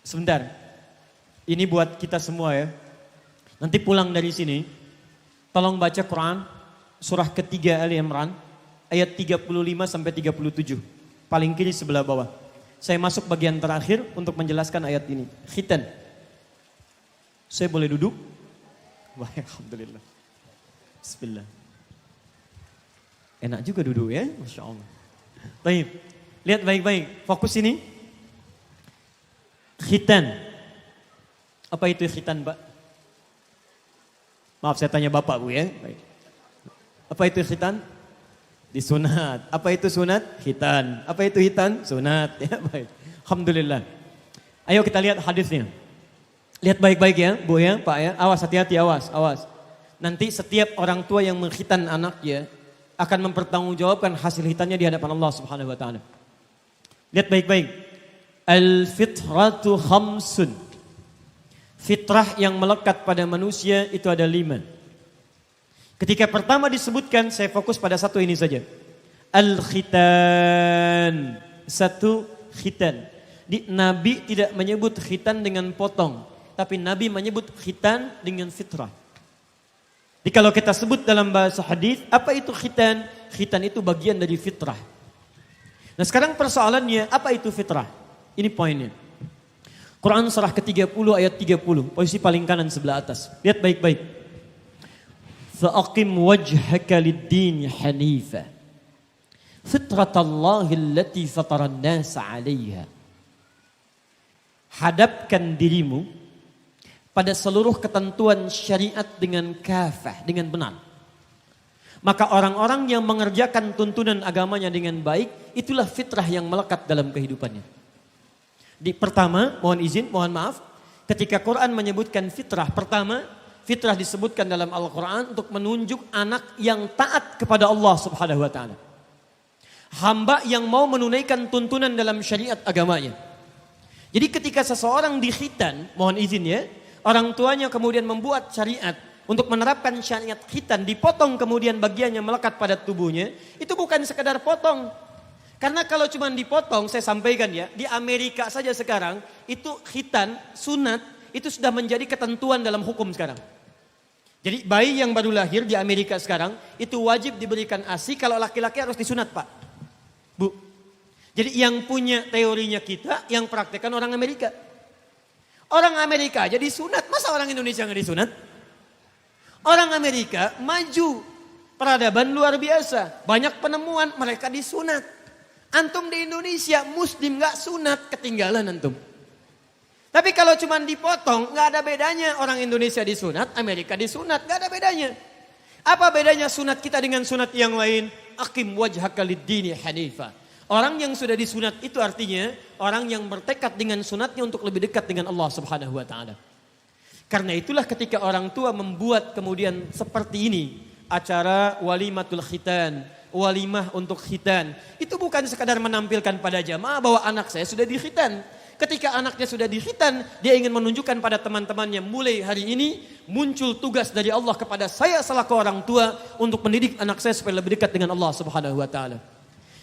Sebentar, ini buat kita semua ya. Nanti pulang dari sini, tolong baca Quran surah ketiga Ali Imran ayat 35 sampai 37. Paling kiri sebelah bawah. Saya masuk bagian terakhir untuk menjelaskan ayat ini. Khitan. Saya boleh duduk? Wah, alhamdulillah. Bismillah. Enak juga duduk ya, Masya Allah. Baik, lihat baik-baik. Fokus ini. Khitan. Apa itu khitan, Pak? Maaf saya tanya Bapak, Bu ya. Baik. Apa itu khitan? Disunat. Apa itu sunat? Khitan. Apa itu khitan? Sunat. Ya, baik. Alhamdulillah. Ayo kita lihat hadisnya. Lihat baik-baik ya, Bu ya, Pak ya. Awas, hati-hati, awas, awas. Nanti setiap orang tua yang mengkhitan anaknya akan mempertanggungjawabkan hasil khitannya di hadapan Allah Subhanahu wa taala. Lihat baik-baik. Al-fitratu khamsun. Fitrah yang melekat pada manusia itu ada 5. Ketika pertama disebutkan, saya fokus pada satu ini saja. Al-khitan. Satu khitan. Nabi tidak menyebut khitan dengan potong. Tapi Nabi menyebut khitan dengan fitrah. Jadi kalau kita sebut dalam bahasa hadis, apa itu khitan? Khitan itu bagian dari fitrah. Nah sekarang persoalannya, apa itu fitrah? Ini poinnya. Quran surah ke-30 ayat 30. Posisi paling kanan sebelah atas. Lihat baik-baik. Fa'aqim wajhaka lid-din hanifa. Fitratallahi allati fataran nasa 'alaiha. Hadapkan dirimu pada seluruh ketentuan syariat dengan kafah, dengan benar. Maka orang-orang yang mengerjakan tuntunan agamanya dengan baik, itulah fitrah yang melekat dalam kehidupannya. Pertama, mohon izin, mohon maaf, ketika Quran menyebutkan fitrah, pertama, fitrah disebutkan dalam Al-Quran untuk menunjuk anak yang taat kepada Allah Subhanahu wa taala. Hamba yang mau menunaikan tuntunan dalam syariat agamanya. Jadi ketika seseorang dikhitan, mohon izin ya, orang tuanya kemudian membuat syariat untuk menerapkan syariat khitan, dipotong kemudian bagian yang melekat pada tubuhnya, itu bukan sekedar potong. Karena kalau cuma dipotong, saya sampaikan ya, di Amerika saja sekarang, itu khitan, sunat, itu sudah menjadi ketentuan dalam hukum sekarang. Jadi bayi yang baru lahir di Amerika sekarang, itu wajib diberikan ASI, kalau laki-laki harus disunat Pak. Bu. Jadi yang punya teorinya kita, yang praktekkan orang Amerika. Orang Amerika aja disunat, masa orang Indonesia nggak disunat? Orang Amerika maju, peradaban luar biasa, banyak penemuan, mereka disunat. Antum di Indonesia muslim gak sunat, ketinggalan antum. Tapi kalau cuma dipotong gak ada bedanya. Orang Indonesia disunat, Amerika disunat, gak ada bedanya. Apa bedanya sunat kita dengan sunat yang lain? Aqim wajhaka lid-dini hanifa. Orang yang sudah disunat itu artinya orang yang bertekad dengan sunatnya untuk lebih dekat dengan Allah Subhanahu wa taala. Karena itulah ketika orang tua membuat kemudian seperti ini, acara walimatul khitan, walimah untuk khitan. Itu bukan sekadar menampilkan pada jamaah bahwa anak saya sudah dikhitan. Ketika anaknya sudah dikhitan, dia ingin menunjukkan pada teman-temannya, mulai hari ini muncul tugas dari Allah kepada saya selaku orang tua untuk mendidik anak saya supaya lebih dekat dengan Allah Subhanahu wa taala.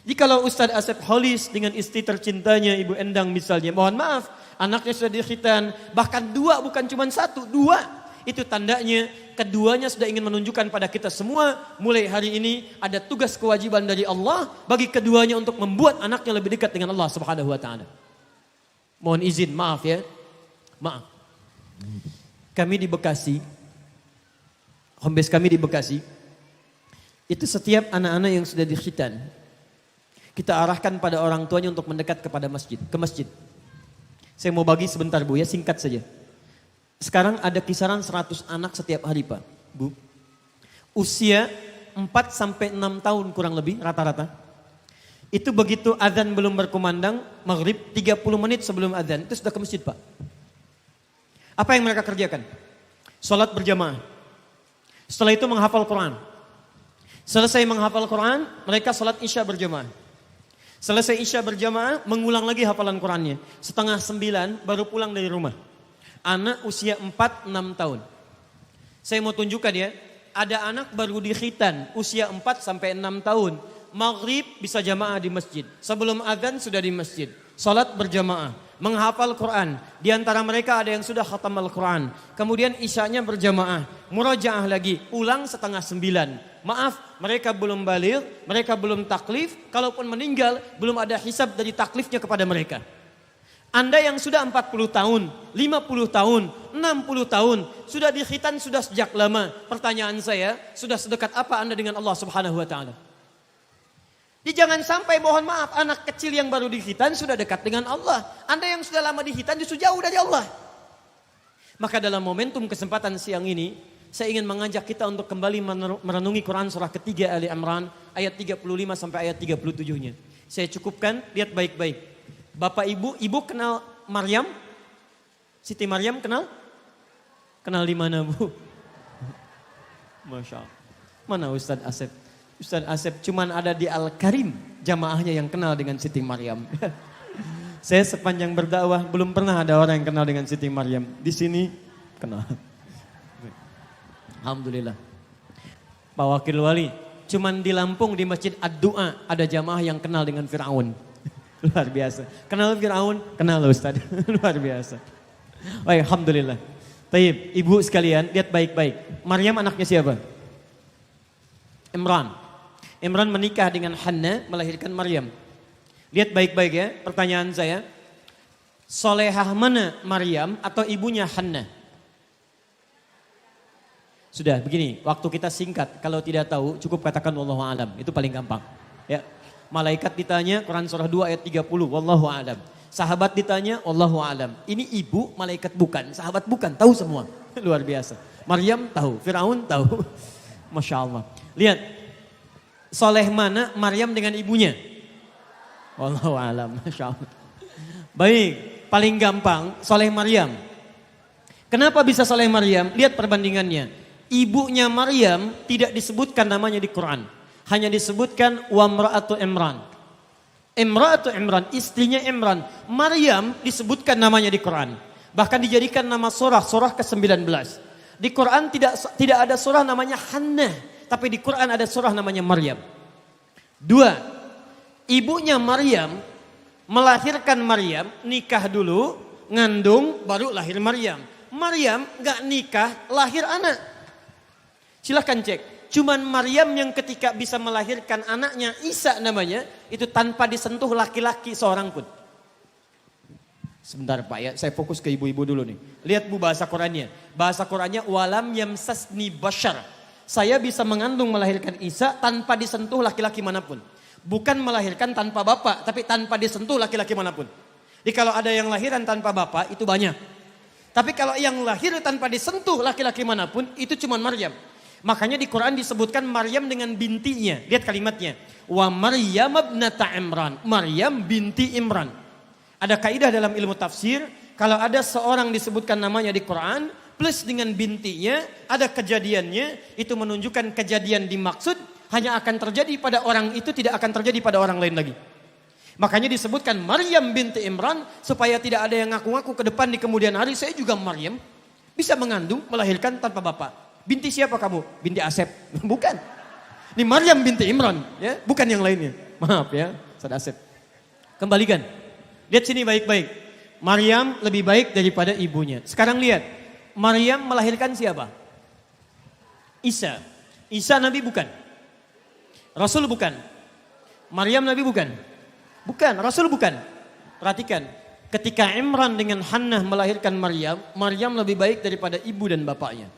Jikalau Ustadz Asep Holis dengan istri tercintanya Ibu Endang misalnya, mohon maaf, anaknya sudah dikhitan, bahkan 2 bukan cuma 1, 2. Itu tandanya keduanya sudah ingin menunjukkan pada kita semua, mulai hari ini ada tugas kewajiban dari Allah bagi keduanya untuk membuat anaknya lebih dekat dengan Allah Subhanahu wa taala. Mohon izin, maaf ya. Maaf. Kami di Bekasi, home base kami di Bekasi, itu setiap anak-anak yang sudah dikhitan, kita arahkan pada orang tuanya untuk mendekat kepada masjid, ke masjid. Saya mau bagi sebentar Bu ya, singkat saja. Sekarang ada kisaran 100 anak setiap hari Pak, Bu. Usia 4 sampai 6 tahun kurang lebih rata-rata. Itu begitu azan belum berkumandang, maghrib 30 menit sebelum azan, itu sudah ke masjid Pak. Apa yang mereka kerjakan? Salat berjamaah. Setelah itu menghafal Quran. Selesai menghafal Quran, mereka salat isya berjamaah. Selesai isya berjamaah, mengulang lagi hafalan Qurannya. 8:30 baru pulang dari rumah. Anak usia 4-6 tahun. Saya mau tunjukkan ya, ada anak baru dikhitan usia 4 sampai 6 tahun. maghrib bisa jamaah di masjid. Sebelum azan sudah di masjid. Salat berjamaah, menghafal Quran. Di antara mereka ada yang sudah khatam Al-Quran. Kemudian isyanya berjamaah, murajaah lagi, ulang 8:30. Maaf, mereka belum baligh, mereka belum taklif. Kalaupun meninggal, belum ada hisab dari taklifnya kepada mereka. Anda yang sudah 40 tahun, 50 tahun, 60 tahun, sudah dikhitan sudah sejak lama. Pertanyaan saya, sudah sedekat apa Anda dengan Allah Subhanahu wa taala? Jadi jangan sampai mohon maaf anak kecil yang baru dikhitan sudah dekat dengan Allah. Anda yang sudah lama dikhitan justru jauh dari Allah. Maka dalam momentum kesempatan siang ini, saya ingin mengajak kita untuk kembali merenungi Quran surah ketiga Ali Imran ayat 35 sampai ayat 37-nya. Saya cukupkan, lihat baik-baik. Bapak ibu kenal Maryam? Siti Maryam kenal? Kenal di mana Bu? Masya Allah. Mana Ustadz Asep? Ustadz Asep cuman ada di Al-Karim jamaahnya yang kenal dengan Siti Maryam. Saya sepanjang berdakwah belum pernah ada orang yang kenal dengan Siti Maryam. Di sini kenal. Alhamdulillah. Pak Wakil Wali, cuman di Lampung di Masjid Ad-Du'a ada jamaah yang kenal dengan Fir'aun. Luar biasa. Kenal Fir'aun? Kenal Ustadz. Luar biasa. Baik, alhamdulillah. Taib, ibu sekalian, lihat baik-baik. Maryam anaknya siapa? Imran. Imran menikah dengan Hannah, melahirkan Maryam. Lihat baik-baik ya, pertanyaan saya. Solehah mana Maryam atau ibunya Hannah? Sudah, begini, waktu kita singkat. Kalau tidak tahu, cukup katakan wallahu a'lam. Itu paling gampang. Ya. Malaikat ditanya, Quran surah 2 ayat 30, wallahu a'lam. Sahabat ditanya, wallahu a'lam. Ini ibu, malaikat bukan, sahabat bukan, tahu semua. Luar biasa. Maryam tahu, Firaun tahu. Masya Allah. Lihat. Soleh mana Maryam dengan ibunya? Wallahu a'lam. Masya Allah. Baik, paling gampang soleh Maryam. Kenapa bisa soleh Maryam? Lihat perbandingannya. Ibunya Maryam tidak disebutkan namanya di Quran. Hanya disebutkan wamra'atu Imran. Imra'atu Imran, istrinya Imran. Maryam disebutkan namanya di Quran. Bahkan dijadikan nama surah ke-19. Di Quran tidak ada surah namanya Hannah. Tapi di Quran ada surah namanya Maryam. 2. Ibunya Maryam melahirkan Maryam, nikah dulu, ngandung, baru lahir Maryam. Maryam gak nikah, lahir anak. Silahkan cek. Cuman Maryam yang ketika bisa melahirkan anaknya, Isa namanya, itu tanpa disentuh laki-laki seorang pun. Sebentar Pak ya, saya fokus ke ibu-ibu dulu nih. Lihat Bu bahasa Qurannya. Bahasa Qurannya, walam yamsasni bashar. Saya bisa mengandung melahirkan Isa tanpa disentuh laki-laki manapun. Bukan melahirkan tanpa bapak, tapi tanpa disentuh laki-laki manapun. Jadi kalau ada yang lahiran tanpa bapak, itu banyak. Tapi kalau yang lahir tanpa disentuh laki-laki manapun, itu cuma Maryam. Makanya di Quran disebutkan Maryam dengan bintinya. Lihat kalimatnya. Wa Maryam ibnata Imran. Maryam binti Imran. Ada kaidah dalam ilmu tafsir. Kalau ada seorang disebutkan namanya di Quran, plus dengan bintinya, ada kejadiannya, itu menunjukkan kejadian dimaksud hanya akan terjadi pada orang itu, tidak akan terjadi pada orang lain lagi. Makanya disebutkan Maryam binti Imran, supaya tidak ada yang ngaku-ngaku ke depan di kemudian hari, saya juga Maryam, bisa mengandung, melahirkan tanpa bapak. Binti siapa kamu? Binti Asep. Bukan. Ini Maryam binti Imran, ya, bukan yang lainnya. Maaf ya, Ustaz Asep. Kembalikan. Lihat sini baik-baik. Maryam lebih baik daripada ibunya. Sekarang lihat. Maryam melahirkan siapa? Isa. Isa Nabi bukan? Rasul bukan? Maryam Nabi bukan? Bukan, Rasul bukan. Perhatikan, ketika Imran dengan Hannah melahirkan Maryam, Maryam lebih baik daripada ibu dan bapaknya.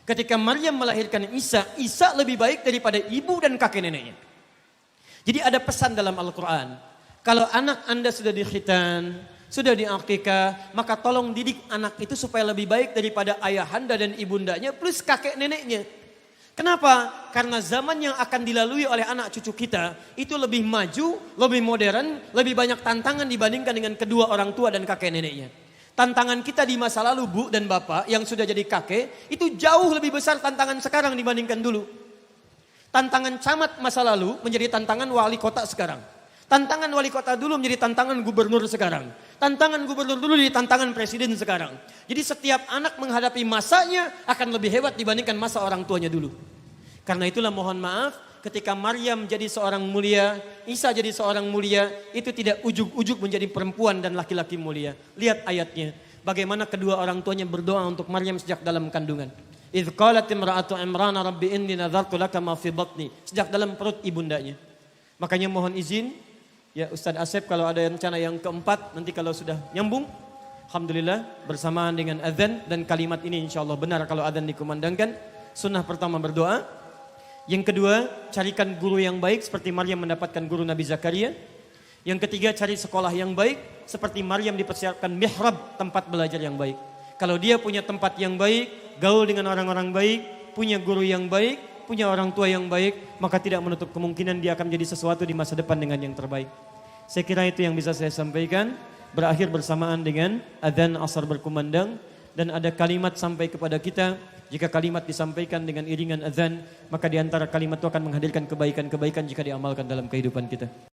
Ketika Maryam melahirkan Isa, Isa lebih baik daripada ibu dan kakek neneknya. Jadi ada pesan dalam Al-Quran, kalau anak Anda sudah dikhitan, sudah diakikah, maka tolong didik anak itu supaya lebih baik daripada ayahanda dan ibundanya plus kakek neneknya. Kenapa? Karena zaman yang akan dilalui oleh anak cucu kita itu lebih maju, lebih modern, lebih banyak tantangan dibandingkan dengan kedua orang tua dan kakek neneknya. Tantangan kita di masa lalu Bu dan Bapak yang sudah jadi kakek itu jauh lebih besar tantangan sekarang dibandingkan dulu. Tantangan camat masa lalu menjadi tantangan wali kota sekarang. Tantangan wali kota dulu menjadi tantangan gubernur sekarang. Tantangan gubernur dulu jadi tantangan presiden sekarang. Jadi setiap anak menghadapi masanya akan lebih hebat dibandingkan masa orang tuanya dulu. Karena itulah mohon maaf, ketika Maryam jadi seorang mulia, Isa jadi seorang mulia, itu tidak ujug-ujug menjadi perempuan dan laki-laki mulia. Lihat ayatnya, bagaimana kedua orang tuanya berdoa untuk Maryam sejak dalam kandungan. Idz qalat imra'atu Imran rabbi inni nadhartu laka ma fi batni, sejak dalam perut ibundanya. Makanya mohon izin ya Ustadz Asep, kalau ada rencana yang keempat nanti kalau sudah nyambung, alhamdulillah bersamaan dengan azan, dan kalimat ini insyaallah benar kalau azan dikumandangkan. Sunnah pertama berdoa. Yang kedua, carikan guru yang baik seperti Maryam mendapatkan guru Nabi Zakaria. Yang ketiga, cari sekolah yang baik seperti Maryam dipersiapkan mihrab, tempat belajar yang baik. Kalau dia punya tempat yang baik, gaul dengan orang-orang baik, punya guru yang baik, punya orang tua yang baik, maka tidak menutup kemungkinan dia akan menjadi sesuatu di masa depan dengan yang terbaik. Saya kira itu yang bisa saya sampaikan. Berakhir bersamaan dengan adzan asar berkumandang, dan ada kalimat sampai kepada kita. Jika kalimat disampaikan dengan iringan azan, maka di antara kalimat itu akan menghadirkan kebaikan-kebaikan jika diamalkan dalam kehidupan kita.